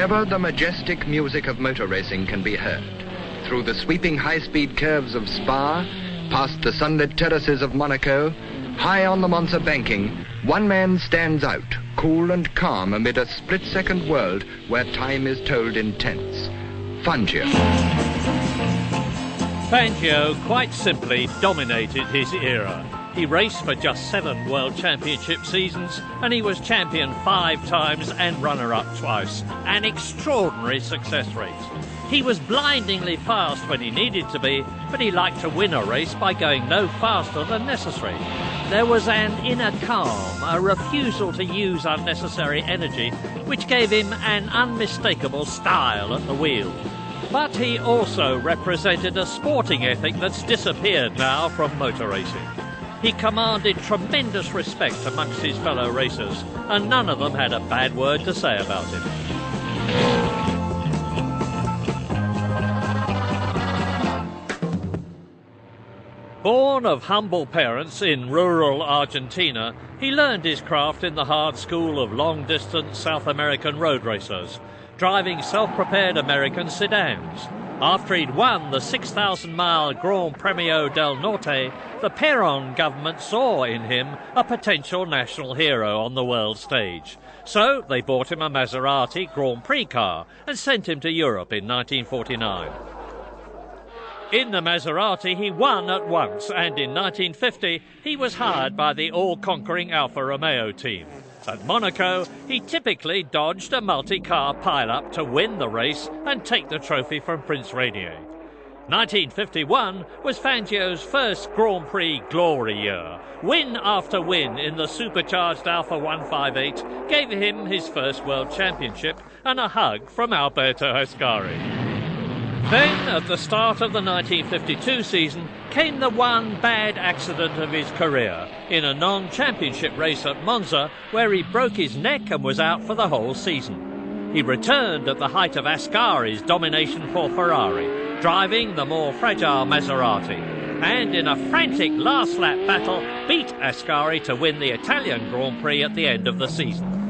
Wherever the majestic music of motor racing can be heard, through the sweeping high-speed curves of Spa, past the sunlit terraces of Monaco, high on the Monza banking, one man stands out, cool and calm amid a split-second world where time is told in tenths. Fangio. Fangio quite simply dominated his era. He raced for just 7 World Championship seasons, and he was champion 5 times and runner-up twice. An extraordinary success rate. He was blindingly fast when he needed to be, but he liked to win a race by going no faster than necessary. There was an inner calm, a refusal to use unnecessary energy, which gave him an unmistakable style at the wheel. But he also represented a sporting ethic that's disappeared now from motor racing. He commanded tremendous respect amongst his fellow racers, and none of them had a bad word to say about him. Born of humble parents in rural Argentina, he learned his craft in the hard school of long-distance South American road racers, driving self-prepared American sedans. After he'd won the 6,000-mile Gran Premio del Norte, the Perón government saw in him a potential national hero on the world stage. So they bought him a Maserati Grand Prix car and sent him to Europe in 1949. In the Maserati, he won at once, and in 1950, he was hired by the all-conquering Alfa Romeo team. At Monaco, he typically dodged a multi-car pile-up to win the race and take the trophy from Prince Rainier. 1951 was Fangio's first Grand Prix glory year. Win after win in the supercharged Alfa 158 gave him his first World Championship and a hug from Alberto Ascari. Then, at the start of the 1952 season, came the one bad accident of his career, in a non-championship race at Monza, where he broke his neck and was out for the whole season. He returned at the height of Ascari's domination for Ferrari, driving the more fragile Maserati, and in a frantic last-lap battle, beat Ascari to win the Italian Grand Prix at the end of the season.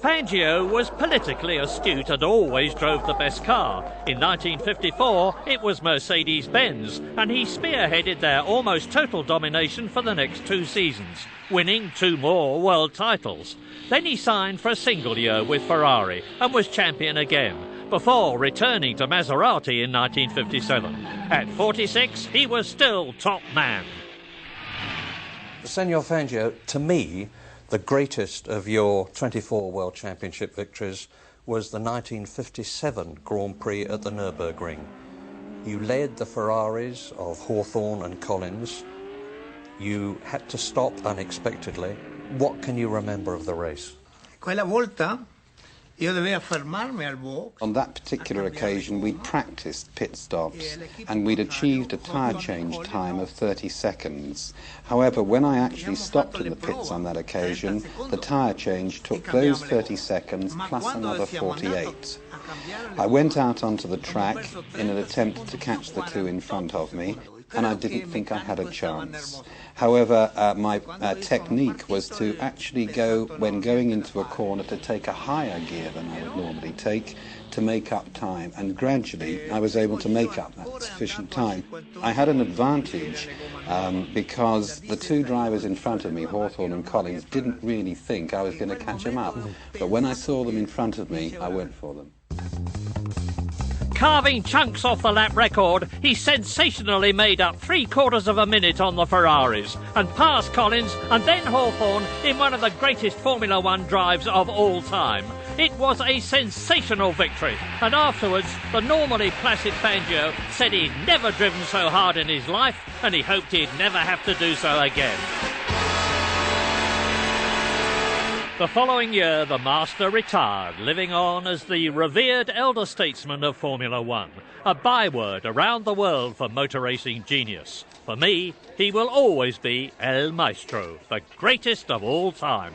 Fangio was politically astute and always drove the best car. In 1954, it was Mercedes-Benz, and he spearheaded their almost total domination for the next 2 seasons, winning 2 more world titles. Then he signed for a single year with Ferrari and was champion again, before returning to Maserati in 1957. At 46, he was still top man. Senor Fangio, to me, the greatest of your 24 World Championship victories was the 1957 Grand Prix at the Nürburgring. You led the Ferraris of Hawthorne and Collins. You had to stop unexpectedly. What can you remember of the race? Quella volta io dovevo fermarmi al box. On that particular occasion, we'd practiced pit stops and we'd achieved a tyre change time of 30 seconds. However, when I actually stopped in the pits on that occasion, the tyre change took those 30 seconds plus another 48. I went out onto the track in an attempt to catch the 2 in front of me, and I didn't think I had a chance. However, my technique was to actually go, when going into a corner, to take a higher gear than I would normally take to make up time, and gradually I was able to make up that sufficient time. I had an advantage because the 2 drivers in front of me, Hawthorne and Collins, didn't really think I was going to catch them up. But when I saw them in front of me, I went for them. Carving chunks off the lap record, he sensationally made up 3/4 of a minute on the Ferraris and passed Collins and then Hawthorne in one of the greatest Formula One drives of all time. It was a sensational victory, and afterwards the normally placid Fangio said he'd never driven so hard in his life and he hoped he'd never have to do so again. The following year, the Master retired, living on as the revered elder statesman of Formula One, a byword around the world for motor racing genius. For me, he will always be El Maestro, the greatest of all time.